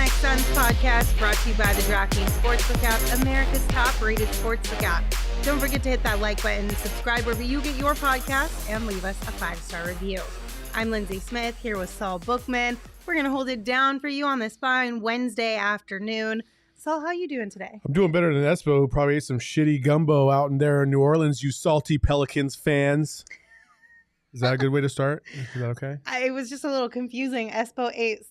PHNX Suns podcast brought to you by the DraftKings Sportsbook app, America's top-rated sportsbook app. Don't forget to hit that like button, subscribe wherever you get your podcasts, and leave us a 5-star review. I'm Lindsey Smith here with Saul Bookman. We're going to hold it down for you on this fine Wednesday afternoon. Saul, how you doing today? I'm doing better than Espo, who probably ate some shitty gumbo out in there in New Orleans, you salty Pelicans fans. Is that a good way to start? Is that okay? It was just a little confusing. Espo ate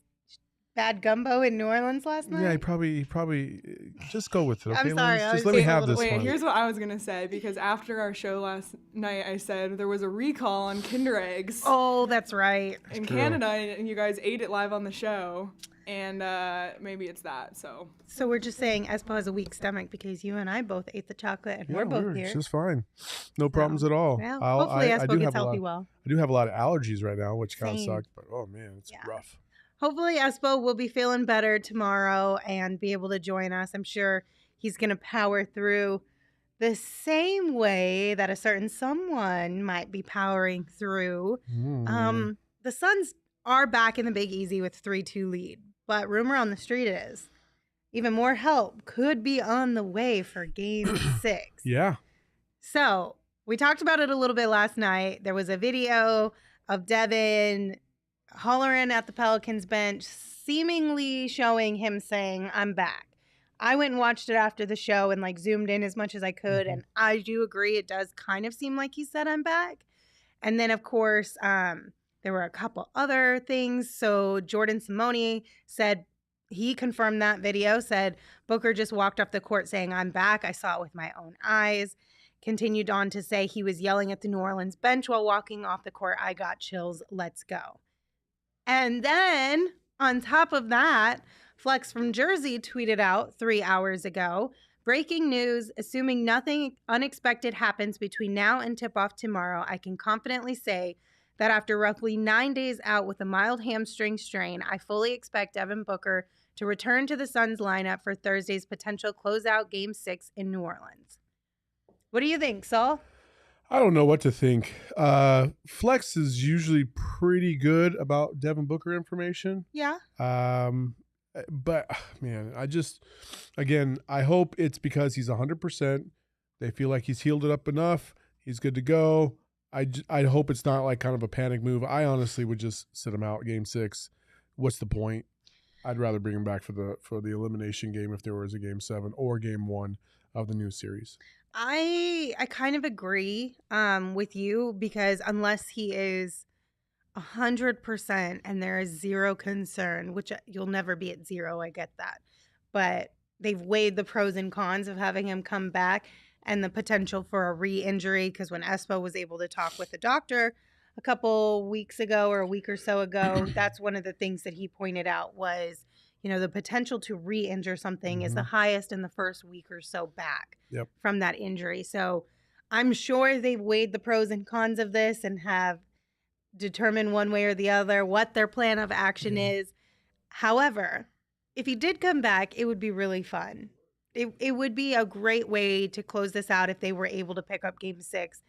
bad gumbo in New Orleans last night? Yeah, he probably just go with it, okay? I'm sorry. Just let me have this Wait, one. here's what I was going to say, because after our show last night, I said there was a recall on Kinder Eggs. Oh, that's right. In Canada, and you guys ate it live on the show. And maybe it's that, so. So we're just saying Espo has a weak stomach because you and I both ate the chocolate and we're both here. It's just fine. No problems at all. Well, hopefully Espo gets healthy well. I do have a lot of allergies right now, which kind of sucks, but oh man, it's rough. Hopefully Espo will be feeling better tomorrow and be able to join us. I'm sure he's going to power through the same way that a certain someone might be powering through. The Suns are back in the Big Easy with 3-2 lead, but rumor on the street is even more help could be on the way for Game 6. Yeah. So we talked about it a little bit last night. There was a video of Devin hollering at the Pelicans bench, seemingly showing him saying, "I'm back." I went and watched it after the show and zoomed in as much as I could. And I do agree. It does kind of seem like he said, "I'm back." And then, of course, there were a couple other things. So Jordan Simone said, he confirmed that video, said Booker just walked off the court saying, "I'm back. I saw it with my own eyes." Continued on to say he was yelling at the New Orleans bench while walking off the court. "I got chills. Let's go." And then on top of that, Flex from Jersey tweeted out 3 hours ago, "Breaking news, assuming nothing unexpected happens between now and tip-off tomorrow, I can confidently say that after roughly 9 days out with a mild hamstring strain, I fully expect Devin Booker to return to the Suns lineup for Thursday's potential closeout Game 6 in New Orleans." What do you think, Saul? I don't know what to think. Flex is usually pretty good about Devin Booker information. Yeah. But man, I hope it's because he's 100%. They feel like he's healed it up enough. He's good to go. I hope it's not like kind of a panic move. I honestly would just sit him out Game 6. What's the point? I'd rather bring him back for the elimination game if there was a Game 7 or Game 1 of the new series. I kind of agree with you, because unless he is 100% and there is zero concern, which you'll never be at zero, I get that. But they've weighed the pros and cons of having him come back and the potential for a re-injury, because when Espo was able to talk with the doctor a couple weeks ago or a week or so ago, that's one of the things that he pointed out was, the potential to re-injure something is the highest in the first week or so back from that injury. So I'm sure they've weighed the pros and cons of this and have determined one way or the other what their plan of action is. However, if he did come back, it would be really fun. It would be a great way to close this out if they were able to pick up Game 6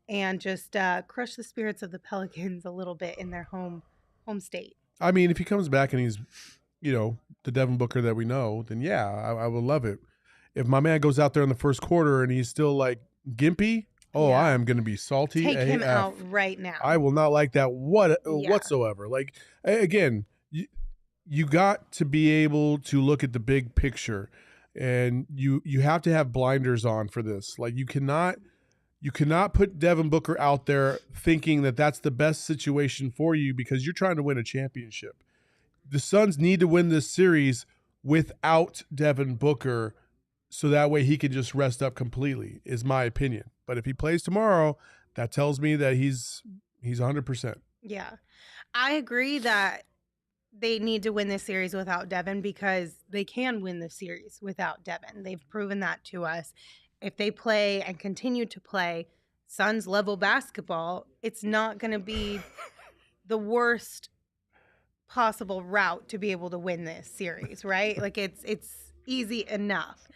and just crush the spirits of the Pelicans a little bit in their home state. I mean, if he comes back and he's, the Devin Booker that we know, then yeah, I would love it. If my man goes out there in the first quarter and he's still gimpy, I am going to be salty. Take him out right now. I will not like that whatsoever. Again, you got to be able to look at the big picture, and you have to have blinders on for this. You cannot put Devin Booker out there thinking that that's the best situation for you because you're trying to win a championship. The Suns need to win this series without Devin Booker, so that way he can just rest up completely, is my opinion. But if he plays tomorrow, that tells me that he's 100%. Yeah. I agree that they need to win this series without Devin, because they can win the series without Devin. They've proven that to us. If they play and continue to play Suns level basketball, it's not going to be the worst possible route to be able to win this series, right? It's easy enough.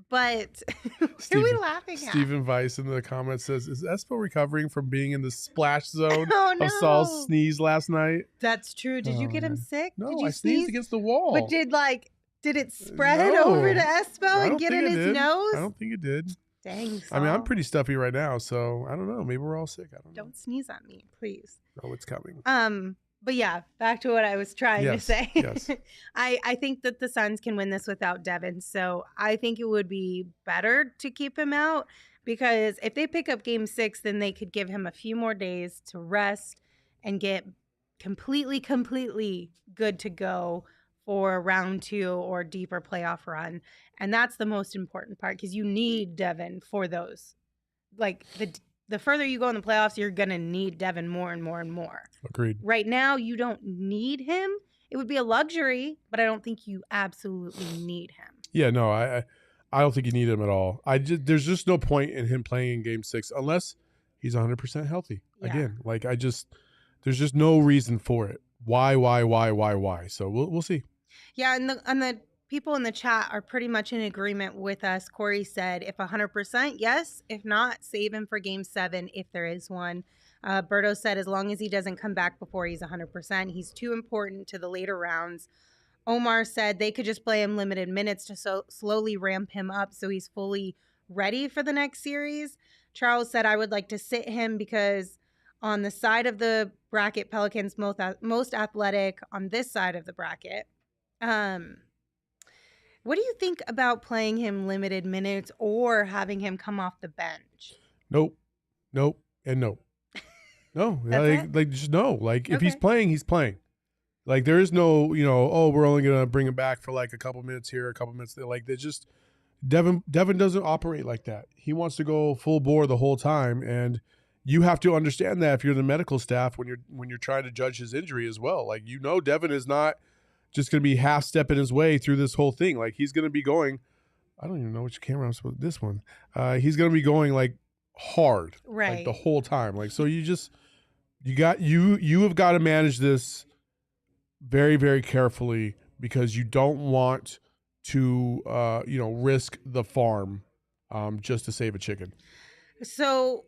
But what are we laughing at? Stephen Weiss in the comments says, is Espo recovering from being in the splash zone Oh, of Saul's no. sneeze last night? That's true. Did you Oh, get him man. sick? No, Did you I sneezed against the wall. But did it spread No. over to Espo I and don't get think in it his did. nose? I don't think it did. Dang, Saul. I mean, I'm pretty stuffy right now, so I don't know. Maybe we're all sick. I don't know. Don't sneeze on me, please. Oh, it's coming. But yeah, back to what I was trying to say. Yes. I think that the Suns can win this without Devin. So I think it would be better to keep him out, because if they pick up game 6, then they could give him a few more days to rest and get completely good to go for round 2 or deeper playoff run. And that's the most important part, because you need Devin for those. Like the further you go in the playoffs, you're going to need Devin more and more and more. Agreed. Right now, you don't need him. It would be a luxury, but I don't think you absolutely need him. Yeah, no, I don't think you need him at all. There's just no point in him playing in game 6 unless he's 100% healthy. Yeah. Again, there's just no reason for it. Why? So we'll see. Yeah, and the people in the chat are pretty much in agreement with us. Corey said, if 100%, yes. If not, save him for game 7 if there is one. Berto said, as long as he doesn't come back before he's 100%, he's too important to the later rounds. Omar said they could just play him limited minutes to slowly ramp him up so he's fully ready for the next series. Charles said, I would like to sit him because on the side of the bracket, Pelicans most athletic on this side of the bracket. What do you think about playing him limited minutes or having him come off the bench? Nope, and nope. No, just no. Like, if he's playing, he's playing. Like, there is no, we're only gonna bring him back for like a couple minutes here, a couple minutes there. Like, they just Devin doesn't operate like that. He wants to go full bore the whole time, and you have to understand that if you're the medical staff when you're trying to judge his injury as well. Like, Devin is not just going to be half stepping his way through this whole thing. Like, he's going to be going, I don't even know which camera I'm supposed to, this one. He's going to be going like hard, right, like the whole time. Like, so you have got to manage this very, very carefully, because you don't want to, risk the farm just to save a chicken. So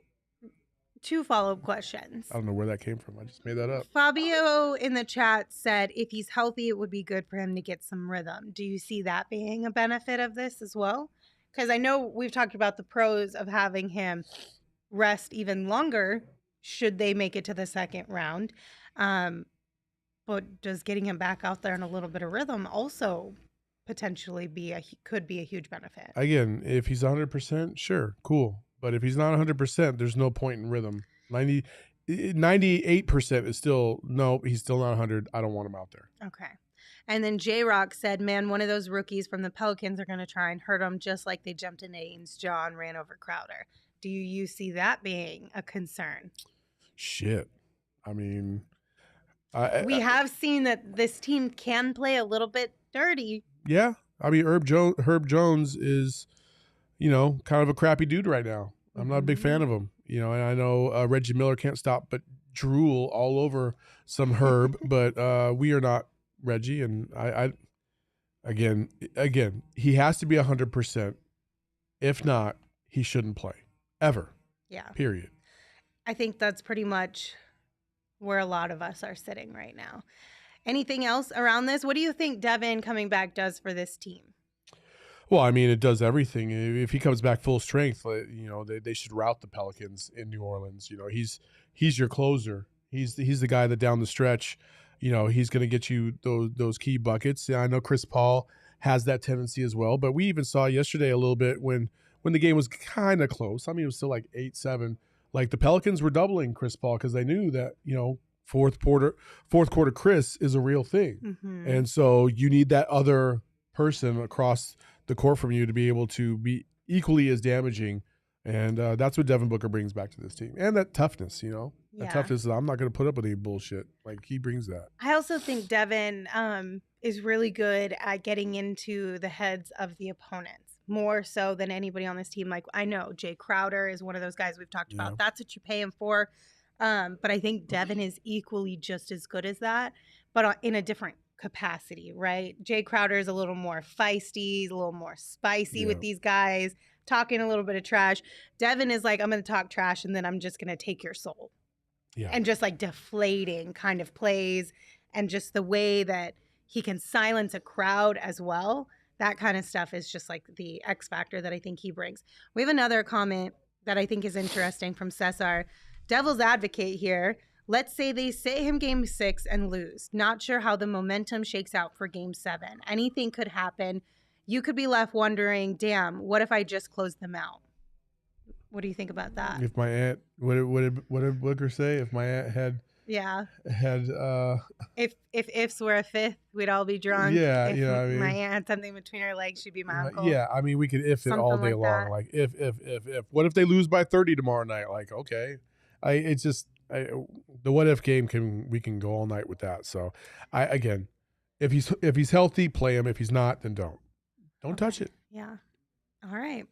2 follow-up questions. I don't know where that came from. I just made that up. Fabio in the chat said if he's healthy, it would be good for him to get some rhythm. Do you see that being a benefit of this as well? Because I know we've talked about the pros of having him rest even longer should they make it to the second round. But does getting him back out there in a little bit of rhythm also potentially could be a huge benefit? Again, if he's 100%, sure, cool. But if he's not 100%, there's no point in rhythm. 98% is still, no, he's still not 100. I don't want him out there. Okay. And then J-Rock said, man, one of those rookies from the Pelicans are going to try and hurt him just like they jumped into Aiden's jaw and ran over Crowder. Do you see that being a concern? Shit. I mean, we have seen that this team can play a little bit dirty. Yeah. I mean, Herb Jones is, kind of a crappy dude right now. I'm not a big fan of him. And I know Reggie Miller can't stop but drool all over some Herb, but we are not Reggie. And I again, he has to be 100%. If not, he shouldn't play ever. Yeah. Period. I think that's pretty much where a lot of us are sitting right now. Anything else around this? What do you think Devin coming back does for this team? Well, I mean, it does everything. If he comes back full strength, they should rout the Pelicans in New Orleans. He's your closer. He's the guy that down the stretch, he's going to get you those key buckets. Yeah, I know Chris Paul has that tendency as well, but we even saw yesterday a little bit when the game was kind of close. I mean, it was still like 8-7. Like, the Pelicans were doubling Chris Paul because they knew that, fourth quarter Chris is a real thing. Mm-hmm. And so you need that other person across the court from you to be able to be equally as damaging. And that's what Devin Booker brings back to this team. And that toughness, that toughness. I'm not going to put up with any bullshit. Like, he brings that. I also think Devin is really good at getting into the heads of the opponents, more so than anybody on this team. Like, I know Jay Crowder is one of those guys we've talked about. That's what you pay him for. But I think Devin is equally just as good as that, but in a different capacity, right? Jay Crowder is a little more feisty, he's a little more spicy with these guys, talking a little bit of trash. Devin is like, I'm going to talk trash and then I'm just going to take your soul. Yeah. And just like deflating kind of plays, and just the way that he can silence a crowd as well. That kind of stuff is just like the X factor that I think he brings. We have another comment that I think is interesting from Cesar. Devil's advocate here. Let's say they sit him game 6 and lose. Not sure how the momentum shakes out for game 7. Anything could happen. You could be left wondering, damn, what if I just closed them out? What do you think about that? If my aunt, what did Booker say? If my aunt had if ifs were a fifth, we'd all be drunk. Yeah, if I mean, my aunt had something between her legs, she'd be my uncle. Yeah, I mean, we could if it all day long. That. Like if what if they lose by 30 tomorrow night? Like, okay, the what if game we can go all night with that. So again, if he's healthy, play him. If he's not, then don't touch it. Yeah. All right.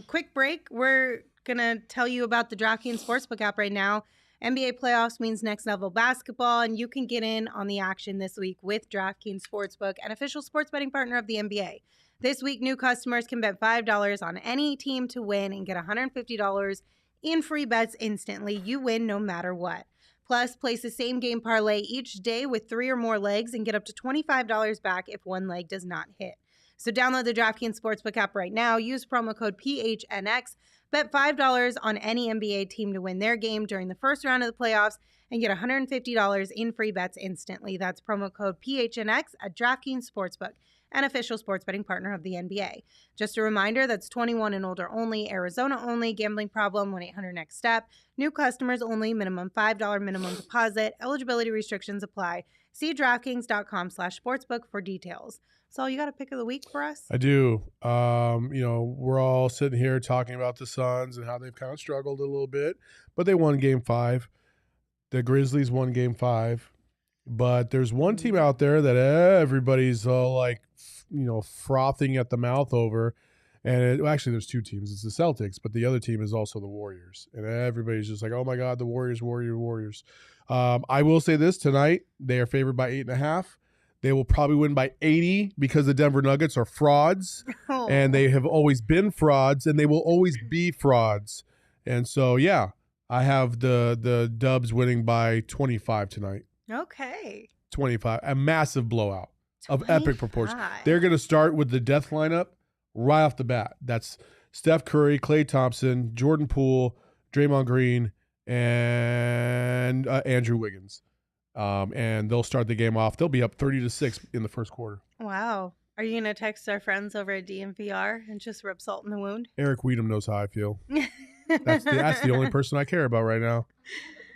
Quick break. We're gonna tell you about the DraftKings Sportsbook app right now. NBA playoffs means next level basketball, and you can get in on the action this week with DraftKings Sportsbook, an official sports betting partner of the NBA. This week, new customers can bet $5 on any team to win and get $150 in free bets instantly. You win no matter what. Plus, place the same game parlay each day with 3 or more legs and get up to $25 back if one leg does not hit. So download the DraftKings Sportsbook app right now. Use promo code PHNX. Bet $5 on any NBA team to win their game during the first round of the playoffs and get $150 in free bets instantly. That's promo code PHNX at DraftKings Sportsbook, an official sports betting partner of the NBA. Just a reminder, that's 21 and older only, Arizona only, gambling problem, 1-800-NEXT-STEP. New customers only, minimum $5 minimum deposit. Eligibility restrictions apply. See DraftKings.com/sportsbook for details. So you got a pick of the week for us? I do. We're all sitting here talking about the Suns and how they've kind of struggled a little bit, but they won game 5. The Grizzlies won game 5. But there's one team out there that everybody's frothing at the mouth over. And actually, there's 2 teams. It's the Celtics, but the other team is also the Warriors. And everybody's just like, oh, my God, the Warriors. I will say this tonight. They are favored by 8.5. They will probably win by 80 because the Denver Nuggets are frauds. Oh. And they have always been frauds, and they will always be frauds. And so, yeah, I have the Dubs winning by 25 tonight. Okay. 25. A massive blowout of epic proportions. They're going to start with the death lineup right off the bat. That's Steph Curry, Klay Thompson, Jordan Poole, Draymond Green, and Andrew Wiggins. And they'll start the game off. They'll be up 30-6 in the first quarter. Wow. Are you going to text our friends over at DMVR and just rub salt in the wound? Eric Weedham knows how I feel. That's the only person I care about right now.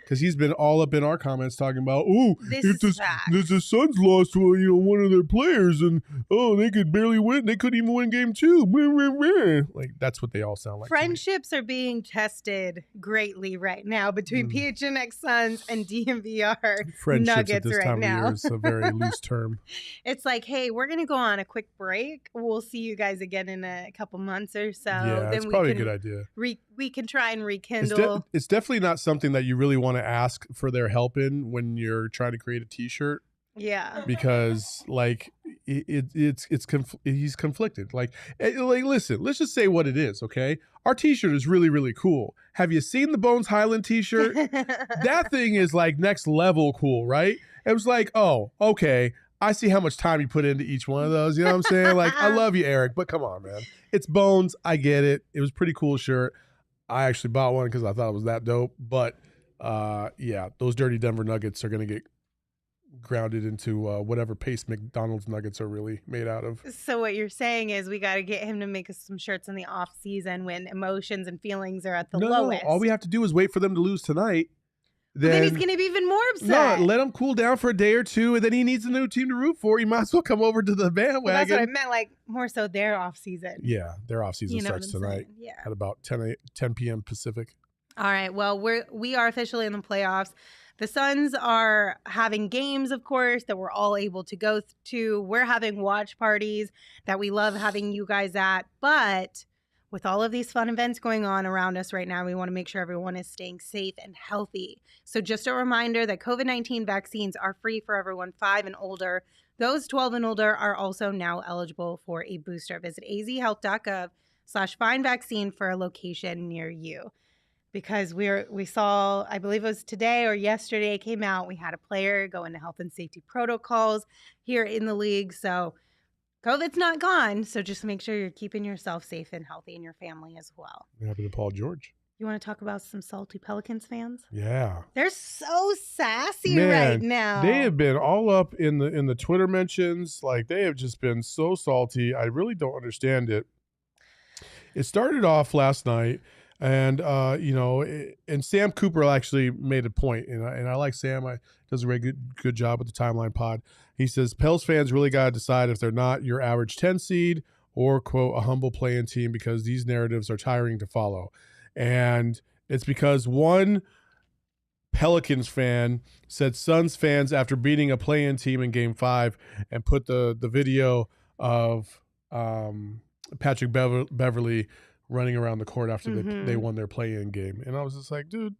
Because he's been all up in our comments talking about, if the Suns lost one of their players and, they could barely win. They couldn't even win game 2. Like, that's what they all sound like. Friendships are being tested greatly right now between PHNX Suns and DMVR Friendships Nuggets at this right time now. Of year is a very loose term. It's like, hey, we're going to go on a quick break. We'll see you guys again in a couple months or so. Yeah, then it's probably a good idea. We can try and rekindle. It's definitely not something that you really want to ask for their help in when you're trying to create a T-shirt. Yeah, because he's conflicted. Like listen, let's just say what it is. Okay, our T-shirt is really, really cool. Have you seen the Bones Highland T-shirt? That thing is like next level cool, right? It was like, oh, okay, I see how much time you put into each one of those. You know what I'm saying? Like, I love you, Eric, but come on, man. It's Bones. I get it. It was a pretty cool shirt. I actually bought one because I thought it was that dope. But those dirty Denver Nuggets are going to get grounded into whatever paste McDonald's nuggets are really made out of. So what you're saying is we got to get him to make us some shirts in the off season when emotions and feelings are at the lowest. All we have to do is wait for them to lose tonight. Then he's going to be even more upset. No, let him cool down for a day or two, and then he needs a new team to root for. He might as well come over to the bandwagon. Well, that's what I meant, like more so their off season. Yeah, their off season starts tonight at about 10 p.m. Pacific. All right. Well, we are officially in the playoffs. The Suns are having games, of course, that we're all able to go to. We're having watch parties that we love having you guys at. But with all of these fun events going on around us right now, we want to make sure everyone is staying safe and healthy. So just a reminder that COVID-19 vaccines are free for everyone 5 and older. Those 12 and older are also now eligible for a booster. Visit azhealth.gov/find vaccine for a location near you. Because we saw, I believe it was today or yesterday came out, we had a player go into health and safety protocols here in the league. So COVID's not gone. So just make sure you're keeping yourself safe and healthy and your family as well. What happened to Paul George? You want to talk about some salty Pelicans fans? Yeah. They're so sassy right now. They have been all up in the Twitter mentions. Like, they have just been so salty. I really don't understand it. It started off last night. And, and Sam Cooper actually made a point, and I like Sam. I does a very good job with the Timeline Pod. He says, Pels fans really got to decide if they're not your average 10 seed or, quote, a humble play-in team, because these narratives are tiring to follow. And it's because one Pelicans fan said Suns fans, after beating a play-in team in Game 5, and put the video of Patrick Beverley running around the court after they won their play-in game. And I was just like, dude,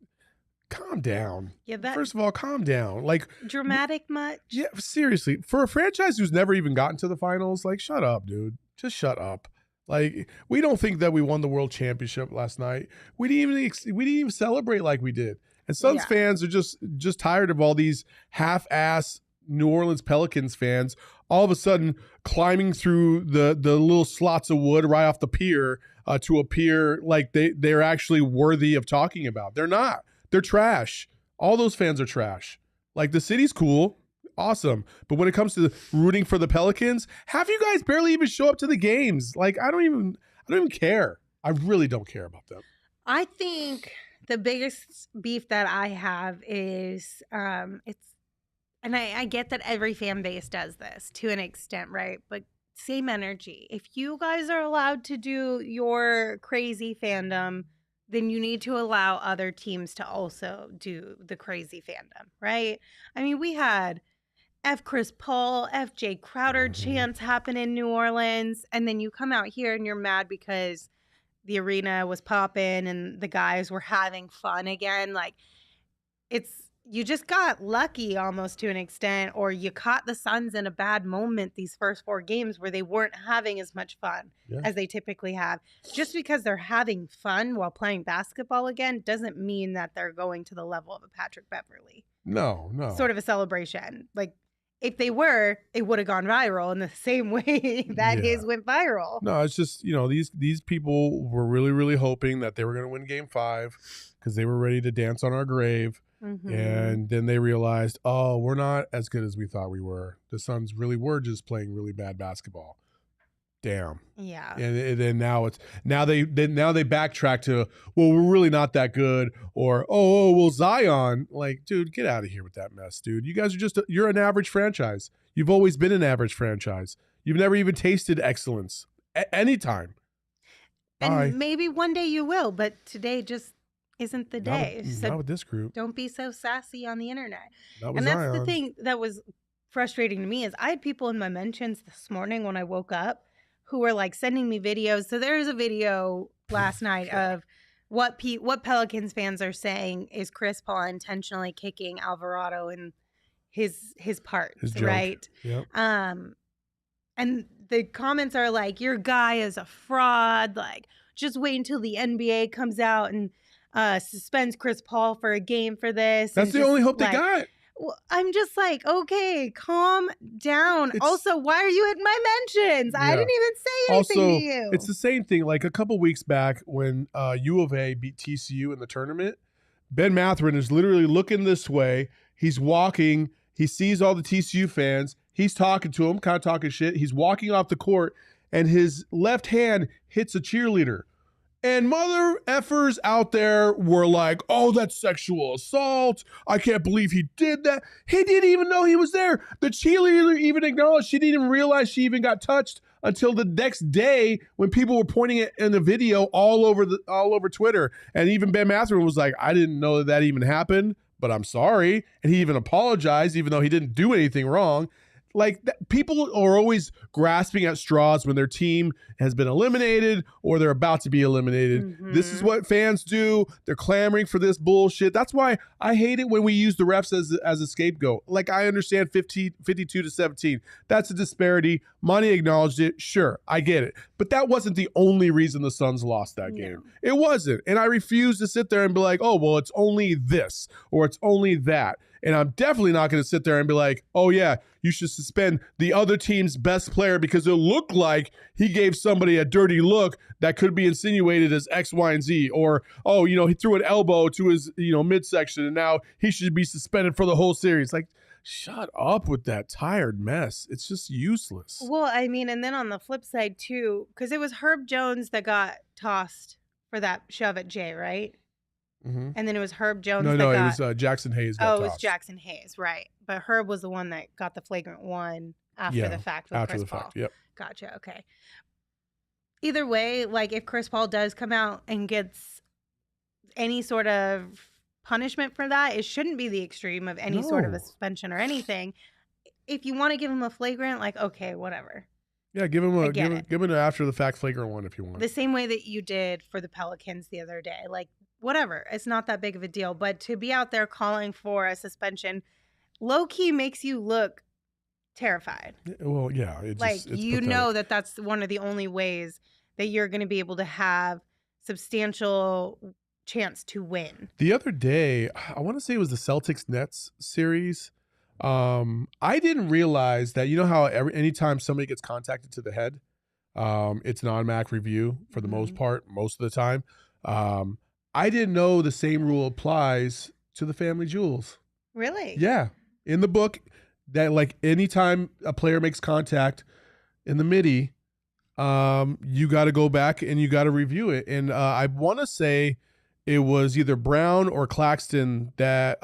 calm down. Yeah, First of all, calm down. Like, dramatic much? Yeah, seriously. For a franchise who's never even gotten to the finals, like, shut up, dude. Just shut up. Like, we don't think that we won the world championship last night. We didn't even celebrate like we did. And Suns fans are just tired of all these half-ass New Orleans Pelicans fans all of a sudden climbing through the little slots of wood right off the pier to appear like they're actually worthy of talking about. They're not. They're trash. All those fans are trash. Like, the city's cool, awesome, but when it comes to rooting for the Pelicans, half you guys barely even show up to the games. Like, I don't even care. I really don't care about them. I think the biggest beef that I have is and I get that every fan base does this to an extent, right? But same energy. If you guys are allowed to do your crazy fandom, then you need to allow other teams to also do the crazy fandom, right? I mean, we had F. Chris Paul, F. Jay Crowder chants happen in New Orleans, and then you come out here and you're mad because the arena was popping and the guys were having fun again. Like, you just got lucky almost to an extent, or you caught the Suns in a bad moment these first 4 games where they weren't having as much fun as they typically have. Just because they're having fun while playing basketball again doesn't mean that they're going to the level of a Patrick Beverley. No. Sort of a celebration. Like, if they were, it would have gone viral in the same way that his went viral. No, it's just, these people were really, really hoping that they were going to win Game 5 because they were ready to dance on our grave. And then they realized, oh, we're not as good as we thought we were. The Suns really were just playing really bad basketball. Damn. Yeah. And then now they backtrack to, well, we're really not that good, or well, Zion. Like, dude, get out of here with that mess, dude. You guys are you're an average franchise. You've always been an average franchise. You've never even tasted excellence at any time. And maybe one day you will, but today just isn't the day. Not with this group. Don't be so sassy on the internet. And that's the thing that was frustrating to me is I had people in my mentions this morning when I woke up who were like sending me videos. So there's a video last night of what Pelicans fans are saying is Chris Paul intentionally kicking Alvarado in his parts, right? Yep. And the comments are like, your guy is a fraud. Like, just wait until the NBA comes out and suspends Chris Paul for a game for this. That's the only hope they got. Well, I'm just like, okay, calm down. Also, why are you in my mentions? I didn't even say anything to you. It's the same thing. Like, a couple weeks back when U of A beat TCU in the tournament, Ben Mathurin is literally looking this way. He's walking. He sees all the TCU fans. He's talking to them, kind of talking shit. He's walking off the court, and his left hand hits a cheerleader. And mother effers out there were like, oh, that's sexual assault. I can't believe he did that. He didn't even know he was there. The cheerleader even acknowledged she didn't even realize she even got touched until the next day when people were pointing it in the video all over Twitter. And even Ben Mathurin was like, I didn't know that even happened, but I'm sorry. And he even apologized, even though he didn't do anything wrong. Like people are always grasping at straws when their team has been eliminated or they're about to be eliminated. Mm-hmm. This is what fans do. They're clamoring for this bullshit. That's why I hate it when we use the refs as a scapegoat. Like I understand 52-17. That's a disparity. Monty acknowledged it. Sure, I get it. But that wasn't the only reason the Suns lost that game. It wasn't. And I refuse to sit there and be like, oh, well, it's only this or it's only that. And I'm definitely not going to sit there and be like, oh, yeah, you should suspend the other team's best player because it looked like he gave somebody a dirty look that could be insinuated as X, Y, and Z. Or, oh, he threw an elbow to his, midsection and now he should be suspended for the whole series. Like, shut up with that tired mess. It's just useless. Well, I mean, and then on the flip side, too, because it was Herb Jones that got tossed for that shove at Jay, right? Mm-hmm. And then it was Herb Jones. No, it was Jackson Hayes. It was Jackson Hayes, right? But Herb was the one that got the flagrant one after the fact with Chris Paul. Yep. Gotcha. Okay. Either way, like if Chris Paul does come out and gets any sort of punishment for that, it shouldn't be the extreme of any sort of a suspension or anything. If you want to give him a flagrant, like okay, whatever. Yeah, give him an after the fact flagrant one if you want. The same way that you did for the Pelicans the other day, like. Whatever. It's not that big of a deal. But to be out there calling for a suspension low-key makes you look terrified. Well, yeah. It's pathetic. That's one of the only ways that you're going to be able to have substantial chance to win. The other day, I want to say it was the Celtics-Nets series. I didn't realize that, how anytime somebody gets contacted to the head, it's an automatic review for the most part, most of the time. I didn't know the same rule applies to the family jewels. Really? Yeah. In the book, that like anytime a player makes contact in the midi, you got to go back and you got to review it. And I want to say it was either Brown or Claxton that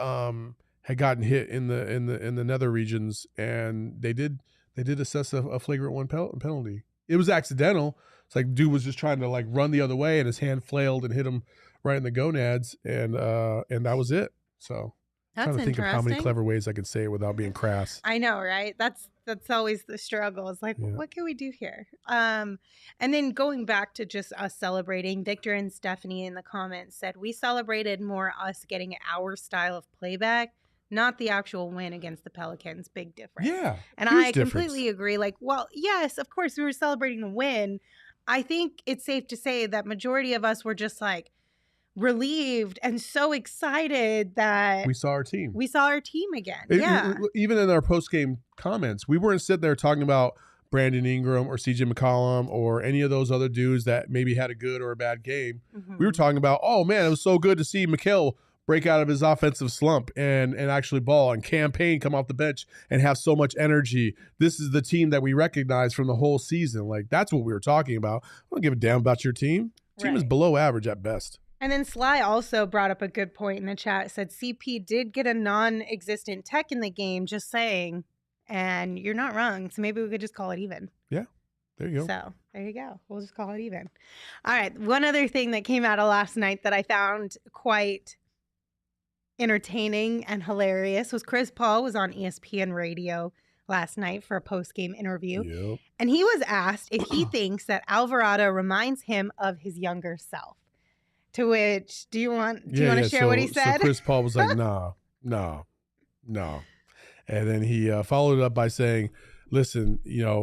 had gotten hit in the nether regions, and they did assess a flagrant one penalty. It was accidental. It's like dude was just trying to like run the other way, and his hand flailed and hit him right in the gonads, and that was it. So I'm trying to think of how many clever ways I could say it without being crass. I know, right? That's always the struggle. It's like, what can we do here? And then going back to just us celebrating, Victor and Stephanie in the comments said, we celebrated more us getting our style of playback, not the actual win against the Pelicans. Big difference. Yeah. And I completely agree. Like, well, yes, of course we were celebrating the win. I think it's safe to say that majority of us were just like, relieved and so excited that we saw our team again. Even in our post-game comments, we weren't sitting there talking about Brandon Ingram or CJ McCollum or any of those other dudes that maybe had a good or a bad game. We were talking about, oh man, it was so good to see Mikal break out of his offensive slump and actually ball, and Campaign come off the bench and have so much energy. This is the team that we recognize from the whole season. Like that's what we were talking about. I don't give a damn about your team. Team is below average at best. And then Sly also brought up a good point in the chat. Said CP did get a non-existent tech in the game, just saying. And you're not wrong. So maybe we could just call it even. Yeah, there you go. So there you go. We'll just call it even. All right. One other thing that came out of last night that I found quite entertaining and hilarious was Chris Paul was on ESPN radio last night for a post-game interview. Yep. And he was asked if he thinks that Alvarado reminds him of his younger self. To which, do you want to share what he said? So Chris Paul was like, no. And then he followed it up by saying, listen, the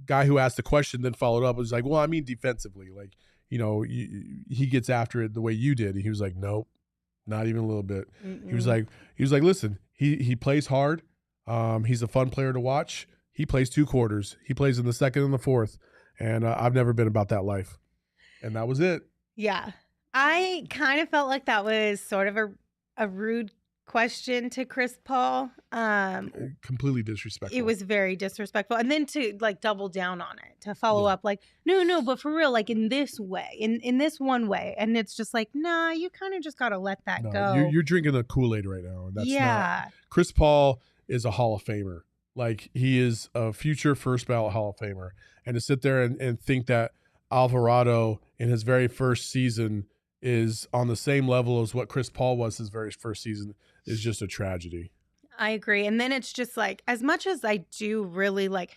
guy who asked the question then followed up was like, well, I mean defensively, like, he gets after it the way you did. And he was like, nope, not even a little bit. He was like, listen, he plays hard. He's a fun player to watch. He plays 2 quarters. He plays in the second and the fourth. And I've never been about that life. And that was it. Yeah. I kind of felt like that was sort of a rude question to Chris Paul. Completely disrespectful. It was very disrespectful. And then to like double down on it, to follow up like, no, but for real, like in this way, in this one way. And it's just like, nah, you kind of just got to let that go. You're drinking the Kool-Aid right now. And that's not. Chris Paul is a Hall of Famer. Like he is a future first ballot Hall of Famer. And to sit there and think that Alvarado in his very first season is on the same level as what Chris Paul was his very first season is just a tragedy. I agree. And then it's just like, as much as I do really like,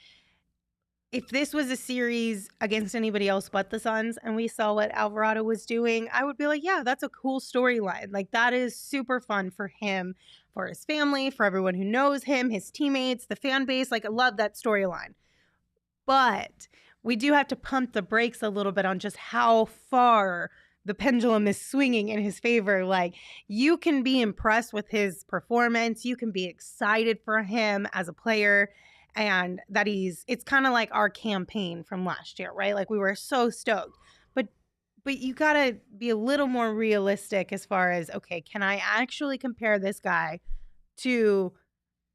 if this was a series against anybody else but the Suns and we saw what Alvarado was doing, I would be like, yeah, that's a cool storyline. Like, that is super fun for him, for his family, for everyone who knows him, his teammates, the fan base. Like, I love that storyline. But we do have to pump the brakes a little bit on just how far the pendulum is swinging in his favor. Like, you can be impressed with his performance. You can be excited for him as a player. And that it's kind of like our campaign from last year, right? Like, we were so stoked, but you got to be a little more realistic as far as, okay, can I actually compare this guy to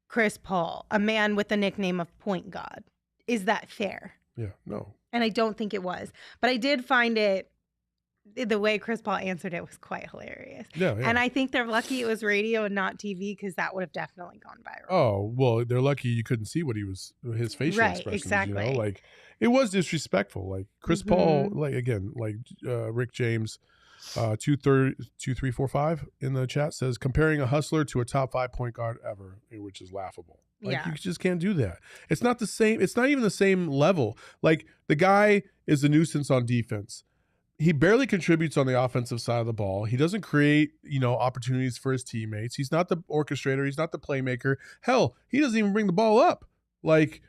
Chris Paul, a man with the nickname of Point God? Is that fair? Yeah, no. And I don't think it was, but I did find it, the way Chris Paul answered it was quite hilarious. Yeah. And I think they're lucky it was radio and not TV, because that would have definitely gone viral. Oh, well, they're lucky you couldn't see his facial expressions. Exactly. You know? Like, it was disrespectful. Like, Chris Paul, like, again, like Rick James, 2345 in the chat says, comparing a hustler to a top 5 point guard ever, which is laughable. Like, you just can't do that. It's not the same. It's not even the same level. Like, the guy is a nuisance on defense. He barely contributes on the offensive side of the ball. He doesn't create, opportunities for his teammates. He's not the orchestrator. He's not the playmaker. Hell, he doesn't even bring the ball up. Like,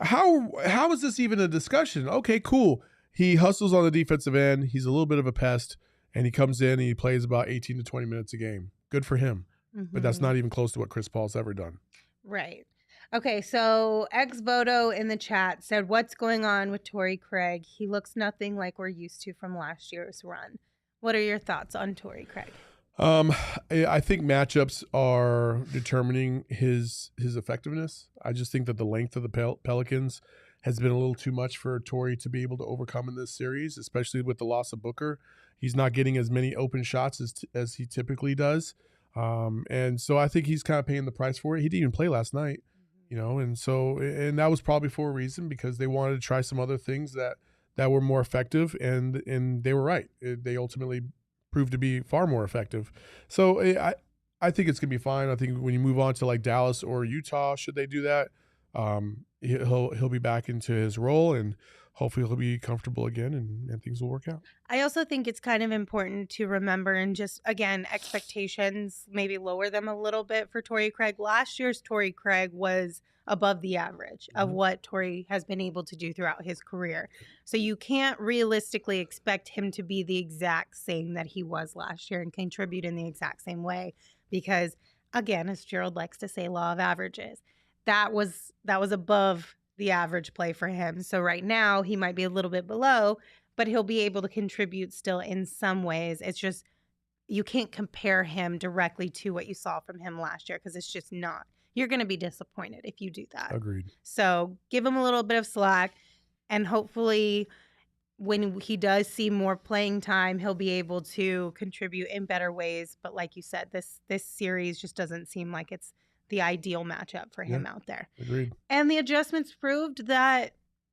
how is this even a discussion? Okay, cool. He hustles on the defensive end. He's a little bit of a pest, and he comes in and he plays about 18 to 20 minutes a game. Good for him. But that's not even close to what Chris Paul's ever done. Right. Okay, so Exvoto in the chat said, what's going on with Torrey Craig? He looks nothing like we're used to from last year's run. What are your thoughts on Torrey Craig? I think matchups are determining his effectiveness. I just think that the length of the Pelicans has been a little too much for Torrey to be able to overcome in this series, especially with the loss of Booker. He's not getting as many open shots as he typically does. And so I think he's kind of paying the price for it. He didn't even play last night. And that was probably for a reason, because they wanted to try some other things that were more effective, and they were right. They ultimately proved to be far more effective. So I think it's gonna be fine. I think when you move on to like Dallas or Utah, should they do that, he'll be back into his role, and hopefully he'll be comfortable again, and things will work out. I also think it's kind of important to remember, and just, again, expectations, maybe lower them a little bit for Torrey Craig. Last year's Torrey Craig was above the average of what Torrey has been able to do throughout his career. So you can't realistically expect him to be the exact same that he was last year and contribute in the exact same way, because, again, as Gerald likes to say, law of averages. That was above the average play for him. So right now he might be a little bit below, but he'll be able to contribute still in some ways. It's just, you can't compare him directly to what you saw from him last year, because it's just not. You're going to be disappointed if you do that. Agreed. So give him a little bit of slack, and hopefully when he does see more playing time, he'll be able to contribute in better ways. But like you said, this series just doesn't seem like it's the ideal matchup for him out there. Agreed. And the adjustments proved that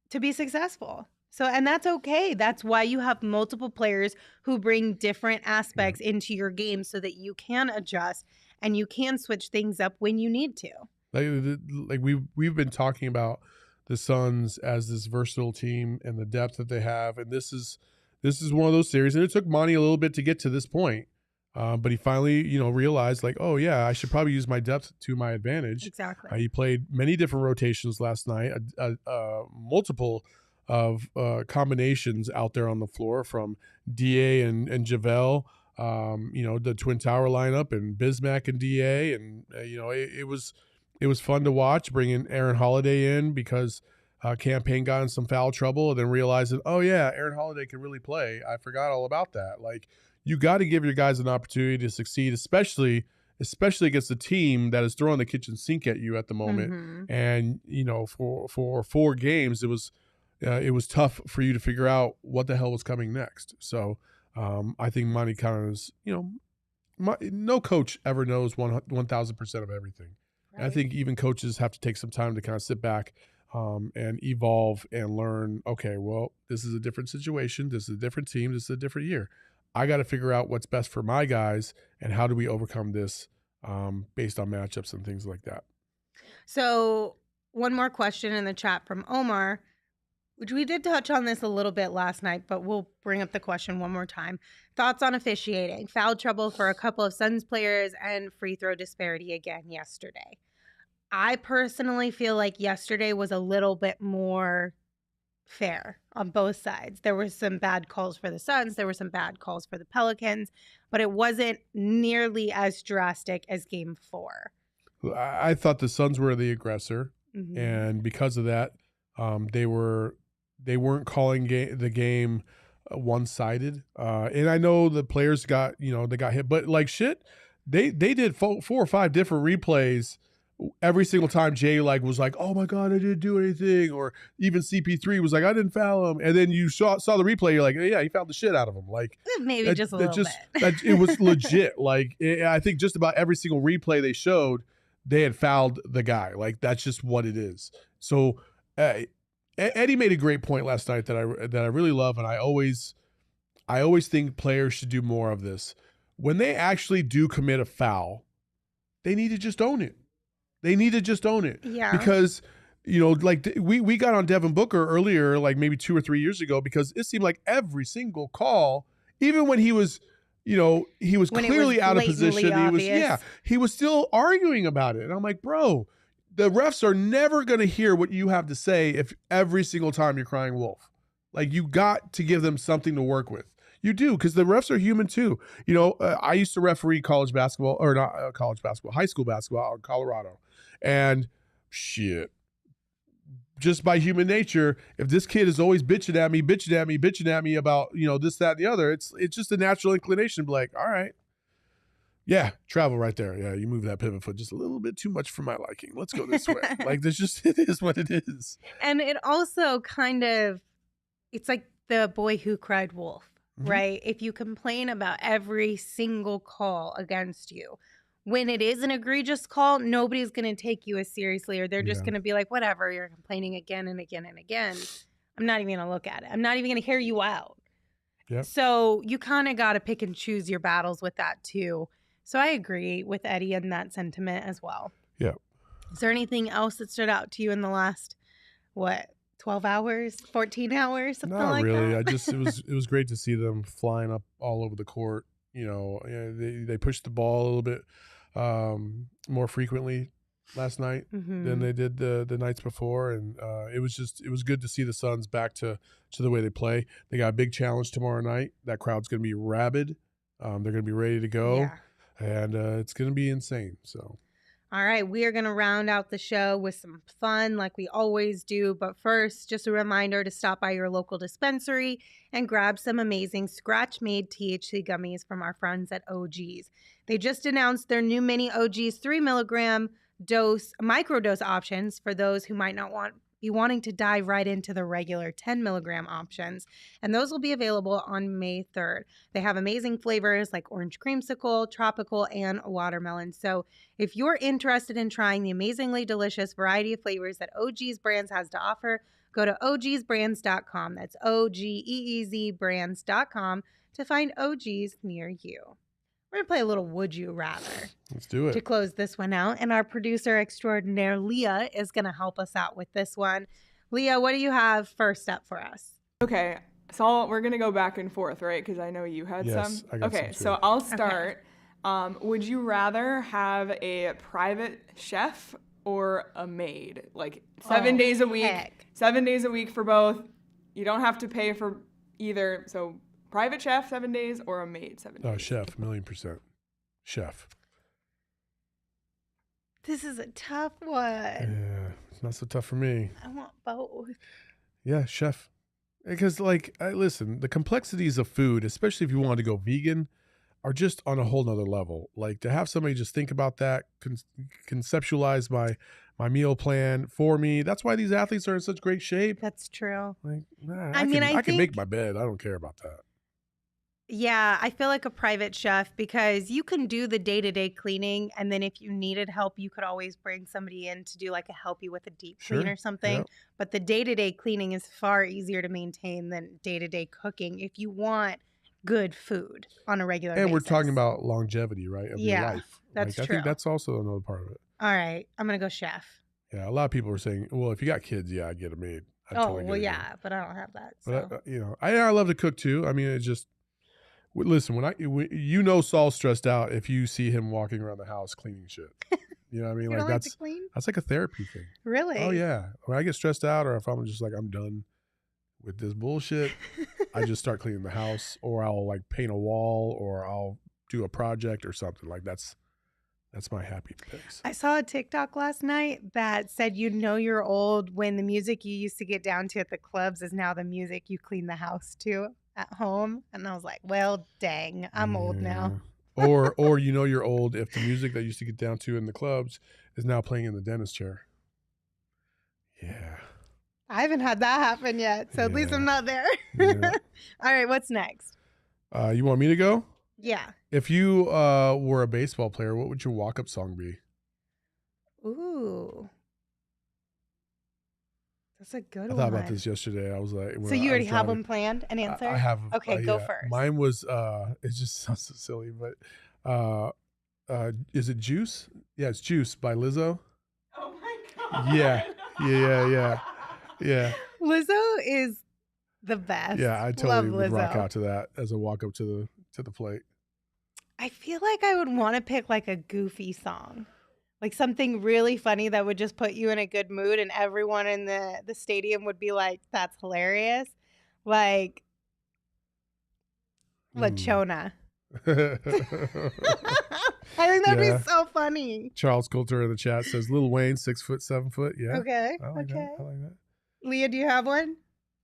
to be successful. So, and that's okay. That's why you have multiple players who bring different aspects into your game, so that you can adjust and you can switch things up when you need to. Like we've been talking about the Suns as this versatile team and the depth that they have, and this is one of those series. And it took Monty a little bit to get to this point. But he finally, realized, like, oh, yeah, I should probably use my depth to my advantage. Exactly. He played many different rotations last night, multiple of combinations out there on the floor, from DA and JaVale, the Twin Tower lineup, and Bismack and DA. And, it was fun to watch, bringing Aaron Holiday in, because Campaign got in some foul trouble, and then realizing, oh, yeah, Aaron Holiday can really play. I forgot all about that. Like, you got to give your guys an opportunity to succeed, especially against a team that is throwing the kitchen sink at you at the moment. Mm-hmm. And for 4 games, it was tough for you to figure out what the hell was coming next. So I think Monty kind of is, no coach ever knows 1,000% of everything. Right. And I think even coaches have to take some time to kind of sit back and evolve and learn. Okay, well, this is a different situation. This is a different team. This is a different year. I got to figure out what's best for my guys, and how do we overcome this based on matchups and things like that. So one more question in the chat from Omar, which we did touch on this a little bit last night, but we'll bring up the question one more time. Thoughts on officiating? Foul trouble for a couple of Suns players and free throw disparity again yesterday. I personally feel like yesterday was a little bit more fair on both sides. There were some bad calls for the Suns. There were some bad calls for the Pelicans, but it wasn't nearly as drastic as Game 4. I thought the Suns were the aggressor, Mm-hmm. and because of that, they weren't calling the game one-sided. And I know the players got hit, but like shit, they did 4 or 5 different replays. Every single time Jay was like, oh my God, I didn't do anything. Or even CP3 was like, I didn't foul him. And then you saw the replay. You're like, yeah, he fouled the shit out of him. Like maybe just a little bit. It was legit. I think just about every single replay they showed, they had fouled the guy. Like that's just what it is. So Eddie made a great point last night that I really love. And I always think players should do more of this. When they actually do commit a foul, they need to just own it. Yeah. Because, we got on Devin Booker earlier, like maybe 2 or 3 years ago, because it seemed like every single call, even when he was, clearly out of position. Obvious. He was still arguing about it. And I'm like, bro, the refs are never going to hear what you have to say if every single time you're crying wolf. Like you got to give them something to work with. You do, because the refs are human too. I used to referee high school basketball out in Colorado. And shit, just by human nature, if this kid is always bitching at me about, this, that, and the other, it's just a natural inclination to be like, all right, yeah, travel right there. Yeah, you move that pivot foot just a little bit too much for my liking. Let's go this way. It is what it is. And it also it's like the boy who cried wolf. Mm-hmm. Right? If you complain about every single call against you, when it is an egregious call, nobody's going to take you as seriously, or they're just going to be like, whatever, you're complaining again and again and again. I'm not even going to look at it. I'm not even going to hear you out. Yep. So you kind of got to pick and choose your battles with that too. So I agree with Eddie in that sentiment as well. Yeah. Is there anything else that stood out to you in the last, 12 hours, 14 hours, something Not like really. that? It was great to see them flying up all over the court. They pushed the ball a little bit more frequently last night than they did the nights before, and it was good to see the Suns back to the way they play. They got a big challenge tomorrow night. That crowd's going to be rabid. They're going to be ready to go, and it's going to be insane. So. All right, we are going to round out the show with some fun like we always do. But first, just a reminder to stop by your local dispensary and grab some amazing scratch-made THC gummies from our friends at OG's. They just announced their new mini OG's 3 milligram microdose options for those who might not be wanting to dive right into the regular 10 milligram options. And those will be available on May 3rd. They have amazing flavors like orange creamsicle, tropical, and watermelon. So if you're interested in trying the amazingly delicious variety of flavors that OG's Brands has to offer, go to ogsbrands.com. That's OGEEZbrands.com to find OG's near you. We're going to play a little Would You Rather. Let's do it. To close this one out. And our producer extraordinaire, Leah, is going to help us out with this one. Leah, what do you have first up for us? Okay. So we're going to go back and forth, right? Because I know you had some. I got okay, some so I'll start. Okay. Would you rather have a private chef or a maid? Like 7 days a week. Heck. 7 days a week for both. You don't have to pay for either. So private chef 7 days or a maid 7 days? Oh, chef, 1,000,000%. Chef. This is a tough one. Yeah, it's not so tough for me. I want both. Yeah, chef. Because, listen, the complexities of food, especially if you want to go vegan, are just on a whole nother level. Like, to have somebody just think about that, conceptualize my meal plan for me. That's why these athletes are in such great shape. That's true. I can make my bed. I don't care about that. Yeah, I feel like a private chef because you can do the day-to-day cleaning, and then if you needed help, you could always bring somebody in to do help you with a deep clean or something. Yep. But the day-to-day cleaning is far easier to maintain than day-to-day cooking if you want good food on a regular basis. And we're talking about longevity, right, of your life. That's I true. think that's also another part of it. All right, I'm gonna go chef. Yeah, a lot of people are saying, well, if you got kids, yeah, I'd get a maid. I'd Oh, totally get well, a maid. yeah, but I don't have that. So. But I love to cook too. I mean, it's just listen, when Saul's stressed out if you see him walking around the house cleaning shit. You know what I mean? You Like don't that's to clean? that's like a therapy thing. Really? Oh yeah. When I get stressed out, or if I'm just like I'm done with this bullshit, I just start cleaning the house, or I'll like paint a wall, or I'll do a project or something. Like that's my happy place. I saw a TikTok last night that said you're old when the music you used to get down to at the clubs is now the music you clean the house to at home. And I was like, well, dang, I'm old now. or you're old if the music that used to get down to in the clubs is now playing in the dentist chair. Yeah. I haven't had that happen yet, so at least I'm not there. Yeah. All right, what's next? You want me to go? Yeah. If you were a baseball player, what would your walk-up song be? Ooh. That's a good one. I thought about this yesterday. I was like, so you already have one planned, an answer? I have. Okay, go first. Mine was, it just sounds so silly, but is it Juice? Yeah, it's Juice by Lizzo. Oh my God. Yeah. Lizzo is the best. Yeah, I totally would rock Lizzo. out to that as a walk up to the plate. I feel like I would want to pick like a goofy song. Like something really funny that would just put you in a good mood and everyone in the stadium would be like, that's hilarious. Like Lachona. I think that'd be so funny. Charles Coulter in the chat says Lil Wayne, 6 foot, 7 foot. Yeah. Okay. I like that. Leah, do you have one?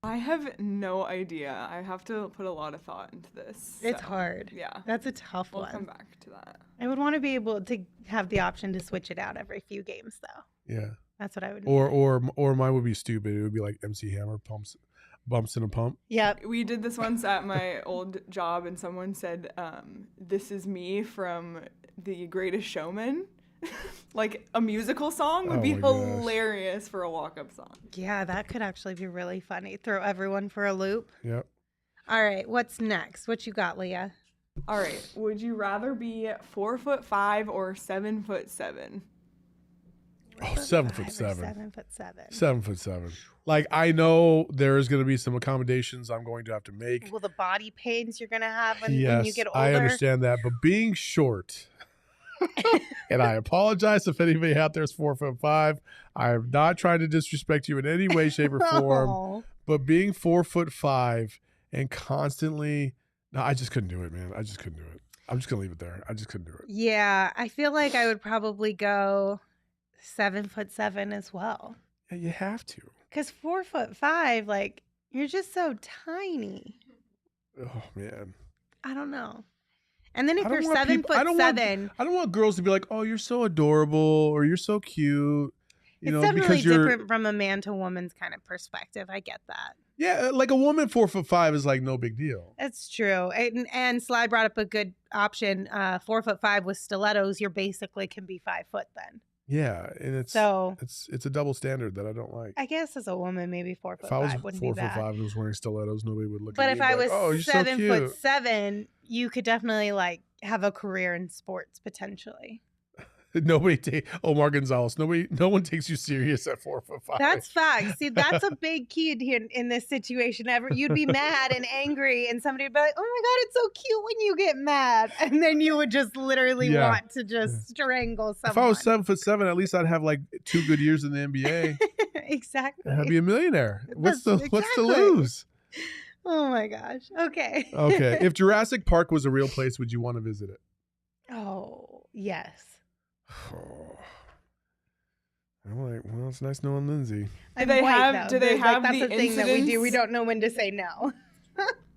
I have no idea. I have to put a lot of thought into this. It's hard. Yeah. That's a tough one. We'll come back to that. I would want to be able to have the option to switch it out every few games, though. Yeah. That's what I would. Or mine would be stupid. It would be like MC Hammer bumps in a pump. Yep. We did this once at my old job, and someone said, "This is me from The Greatest Showman." Like a musical song would be hilarious for a walk-up song. Yeah, that could actually be really funny. Throw everyone for a loop. Yep. All right, what's next? What you got, Leah? All right. Would you rather be 4'5" or 7'7"? Oh, 7'7". 7'7". 7'7". Like I know there is going to be some accommodations I'm going to have to make. Well, the body pains you're going to have when you get older. I understand that, but being short, and I apologize if anybody out there is 4'5". I am not trying to disrespect you in any way, shape, or form. But being 4'5" and constantly, no, I just couldn't do it, man. I just couldn't do it. I'm just gonna leave it there. I just couldn't do it. Yeah, I feel like I would probably go 7'7" as well. Yeah, you have to. Because 4'5", like you're just so tiny. Oh man. I don't know. And then if you're 7'7", I don't want girls to be like, "Oh, you're so adorable" or "You're so cute." It's definitely different from a man to woman's kind of perspective. I get that. Yeah, like a woman 4'5" is like no big deal. That's true. And Sly brought up a good option. 4'5" with stilettos, you're basically can be 5 foot then. Yeah, and it's a double standard that I don't like. I guess as a woman, maybe 4'5" if I was wouldn't be bad. 4'5" and was wearing stilettos, nobody would look but at me. But if I was like, oh, you're 7'7", you could definitely like have a career in sports potentially. Omar Gonzalez. No one takes you serious at 4'5". That's facts. See, that's a big key in this situation. You'd be mad and angry, and somebody would be like, "Oh my God, it's so cute when you get mad," and then you would just literally want to just strangle someone. If I was 7'7", at least I'd have like 2 good years in the NBA. Exactly. I'd be a millionaire. What's to lose? Oh my gosh. Okay. Okay. If Jurassic Park was a real place, would you want to visit it? Oh, yes. Oh. I'm like, well, it's nice knowing Lindsey. Do they have the thing that we do. We don't know when to say no.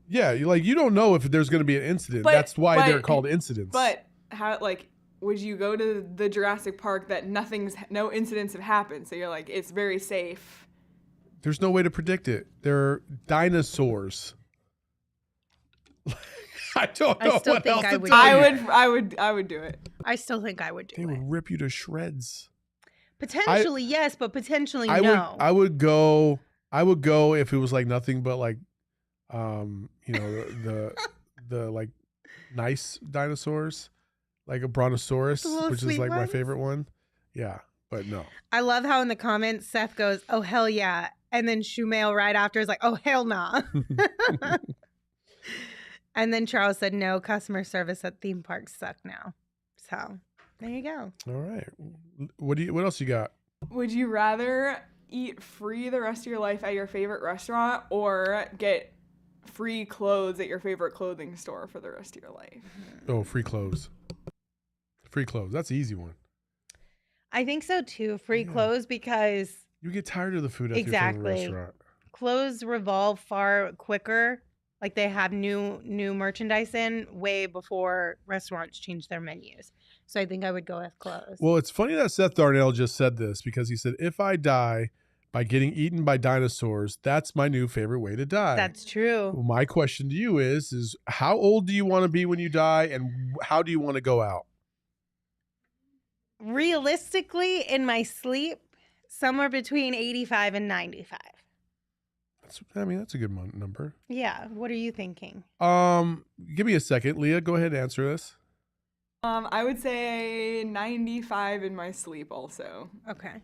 Yeah, you don't know if there's going to be an incident. That's why they're called incidents. But how would you go to the Jurassic Park that no incidents have happened? So you're like, it's very safe. There's no way to predict it. They're dinosaurs. I don't know what else to tell you. I would do it. I still think I would do it. They would rip you to shreds. Potentially yes, but potentially no. I would go if it was like nothing but like, the like nice dinosaurs, like a brontosaurus, little which is sweet like my ones? favorite one. Yeah, but no. I love how in the comments Seth goes, "Oh hell yeah," and then Shumail right after is like, "Oh hell nah." And then Charles said, "No, customer service at theme parks suck now." So there you go. All right. What else you got? Would you rather eat free the rest of your life at your favorite restaurant or get free clothes at your favorite clothing store for the rest of your life? Oh, free clothes. Free clothes. That's an easy one. I think so too. Free clothes because you get tired of the food at your favorite restaurant. Clothes revolve far quicker. Like they have new merchandise in way before restaurants change their menus. So I think I would go with clothes. Well, it's funny that Seth Darnell just said this because he said, if I die by getting eaten by dinosaurs, that's my new favorite way to die. That's true. Well, my question to you is how old do you want to be when you die and how do you want to go out? Realistically, in my sleep, somewhere between 85 and 95. That's a good number. Yeah. What are you thinking? Give me a second. Leah, go ahead and answer this. I would say 95 in my sleep also. Okay.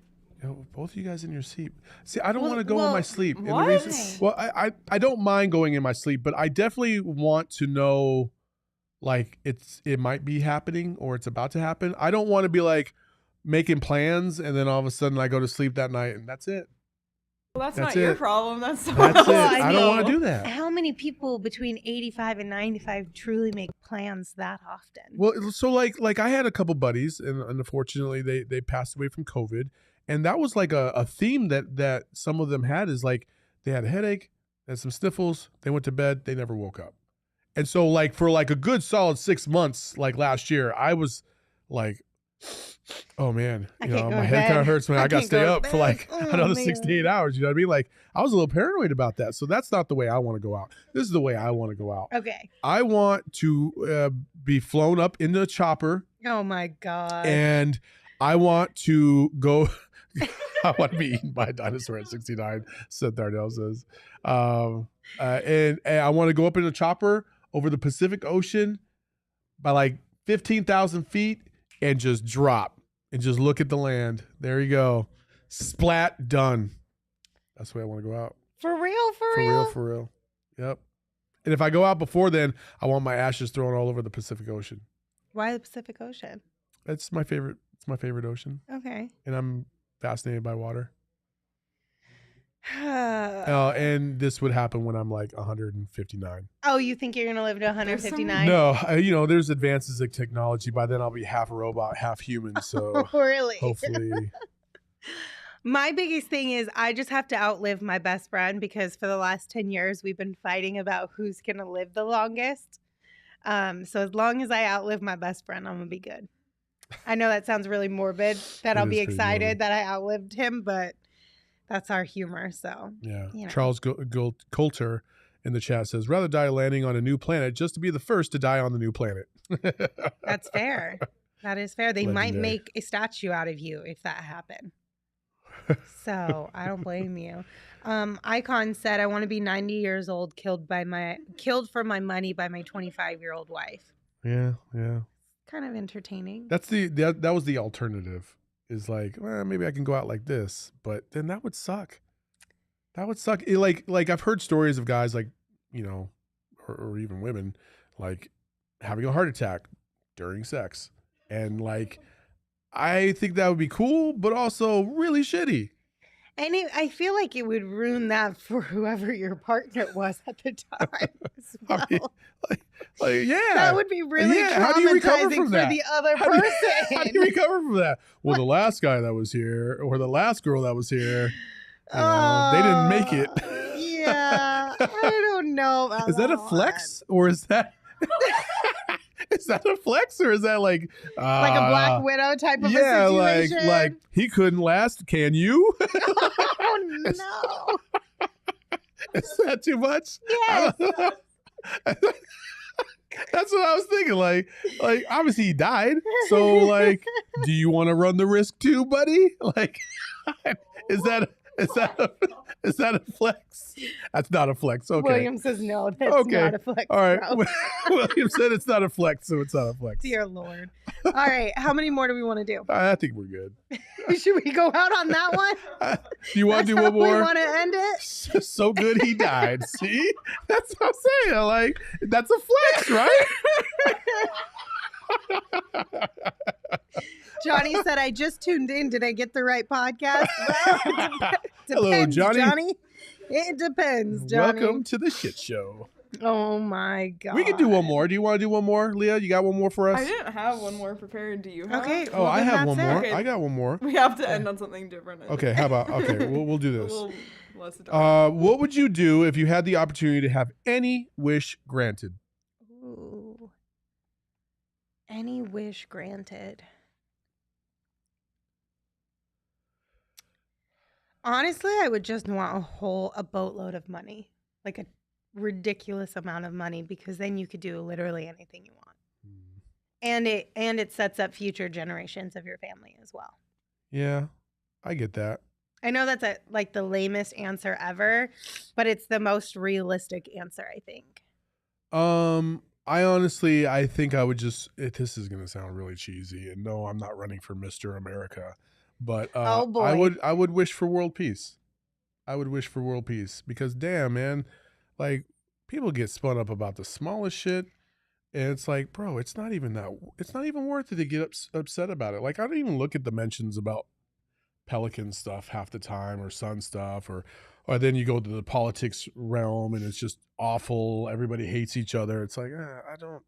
Both of you guys in your sleep. See, I don't want to go in my sleep. What? And the reason, I don't mind going in my sleep, but I definitely want to know, like, it might be happening or it's about to happen. I don't want to be like making plans and then all of a sudden I go to sleep that night and that's it. Well, that's not your problem. That's it. I don't want to do that. How many people between 85 and 95 truly make plans that often? Well, so like I had a couple buddies and unfortunately they passed away from COVID. And that was like a theme that some of them had is like they had a headache, they had some sniffles, they went to bed, they never woke up. And so like for like a good solid 6 months, like last year, I was like, oh man, my head kind of hurts when I got to stay up for like another 68 hours. You know what I mean? Like I was a little paranoid about that. So that's not the way I want to go out. This is the way I want to go out. Okay. I want to be flown up into a chopper. Oh my God. And I want to go... I want to be eaten by a dinosaur at 69, Seth Darnell says. And I want to go up in a chopper over the Pacific Ocean by like 15,000 feet and just drop and just look at the land. There you go. Splat, done. That's the way I want to go out. For real? For real. Yep. And if I go out before then, I want my ashes thrown all over the Pacific Ocean. Why the Pacific Ocean? It's my favorite ocean. Okay. And I'm fascinated by water. And this would happen when I'm like 159. Oh, you think you're gonna live to 159? No, there's advances in technology. By then I'll be half a robot, half human. So really? Hopefully. My biggest thing is I just have to outlive my best friend because for the last 10 years we've been fighting about who's gonna live the longest. So as long as I outlive my best friend, I'm gonna be good. I know that sounds really morbid that I'll be excited that I outlived him, but that's our humor. So yeah. Charles Coulter in the chat says, rather die landing on a new planet just to be the first to die on the new planet. That's fair. That is fair. They Legendary. might make a statue out of you if that happened. So I don't blame you. Icon said, I want to be 90 years old, killed for my money by my 25-year-old wife. Yeah. Kind of entertaining. That was the alternative. Is like, well, maybe I can go out like this, but then that would suck. Like I've heard stories of guys like, or even women like having a heart attack during sex. And like, I think that would be cool, but also really shitty. And I feel like it would ruin that for whoever your partner was at the time as well. I mean, yeah. That would be really traumatizing how do you recover from that? for the other person. How do you recover from that? Well, the last guy that was here or the last girl that was here, they didn't make it. Yeah. I don't know about Is that a flex or is that... Is that a flex or is that like a Black Widow type of a situation? like he couldn't last. Can you? Oh no! Is that too much? Yes. That's what I was thinking. Like obviously he died. So like, do you want to run the risk too, buddy? Like, is that Is that a flex? That's not a flex. Okay. William says no, that's not a flex. All right. Bro. William said it's not a flex, so it's not a flex. Dear Lord. All right. How many more do we want to do? I think we're good. Should we go out on that one? Do you want to do one more? We want to end it? So good he died. See? That's what I'm saying. Like, that's a flex, right? Johnny said, I just tuned in. Did I get the right podcast? Well, Hello, Johnny. It depends, Johnny. Welcome to the shit show. Oh, my God. We can do one more. Do you want to do one more, Leah? You got one more for us? I didn't have one more prepared. Do you have? Okay. Oh, I have one more. Okay. I got one more. We have to end on something different. Okay, how about, we'll do this. Less dark. What would you do if you had the opportunity to have any wish granted? Ooh. Any wish granted. Honestly, I would just want a boatload of money, like a ridiculous amount of money, because then you could do literally anything you want, and it sets up future generations of your family as well. Yeah, I get that. I know that's like the lamest answer ever, but it's the most realistic answer, I think. I think I would just. This is gonna sound really cheesy, and no, I'm not running for Mr. America. But oh boy. I would wish for world peace. I would wish for world peace because damn, man, like people get spun up about the smallest shit, and it's like, bro, it's not even worth it to get upset about it. Like I don't even look at the mentions about Pelican stuff half the time or Sun stuff, or then you go to the politics realm and it's just awful. Everybody hates each other. It's like I don't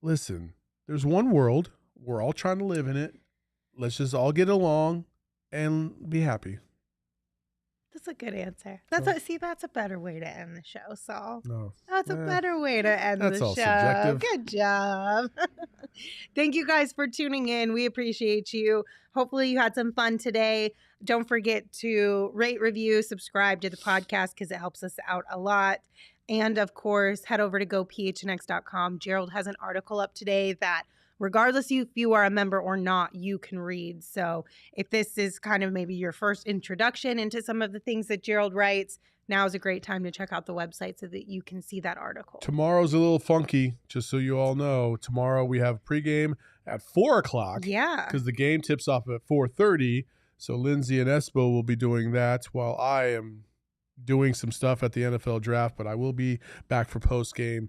listen. There's one world. We're all trying to live in it. Let's just all get along and be happy. That's a good answer. That's a better way to end the show, Saul. No. That's a better way to end the show. That's all subjective. Good job. Thank you guys for tuning in. We appreciate you. Hopefully you had some fun today. Don't forget to rate, review, subscribe to the podcast because it helps us out a lot. And of course, head over to gophnx.com. Gerald has an article up today that regardless if you are a member or not, you can read. So if this is kind of maybe your first introduction into some of the things that Gerald writes, now is a great time to check out the website so that you can see that article. Tomorrow's a little funky, just so you all know. Tomorrow we have pregame at 4 o'clock. Yeah. Because the game tips off at 4:30. So Lindsey and Espo will be doing that while I am doing some stuff at the NFL draft, but I will be back for postgame.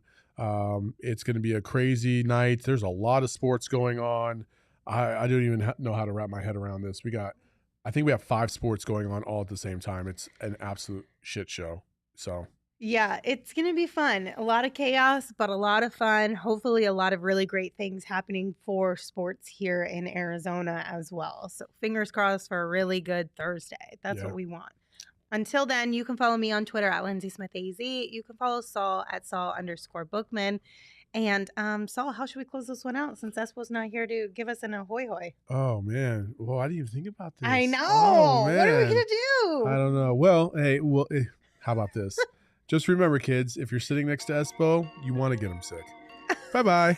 It's going to be a crazy night. There's a lot of sports going on. I don't even know how to wrap my head around this. I think we have 5 sports going on all at the same time. It's an absolute shit show. So yeah, it's going to be fun. A lot of chaos, but a lot of fun. Hopefully a lot of really great things happening for sports here in Arizona as well. So fingers crossed for a really good Thursday. That's what we want. Until then, you can follow me on Twitter at LindseySmithAZ. You can follow Saul at Saul_Bookman. And Saul, how should we close this one out since Espo's not here to give us an ahoy hoy? Oh, man. Well, I didn't even think about this. I know. Oh, what are we going to do? I don't know. Well, hey, how about this? Just remember, kids, if you're sitting next to Espo, you want to get him sick. Bye-bye.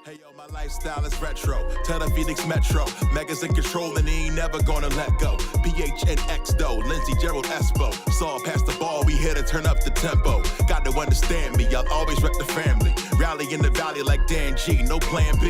Hey yo, my lifestyle is retro. Tell the Phoenix Metro. Megas in control and he ain't never gonna let go. PHNX though, Lindsey, Gerald, Espo. Saw past the ball, we here to turn up the tempo. Got to understand me, I'll always wreck the family. Rally in the valley like Dan G, no plan B.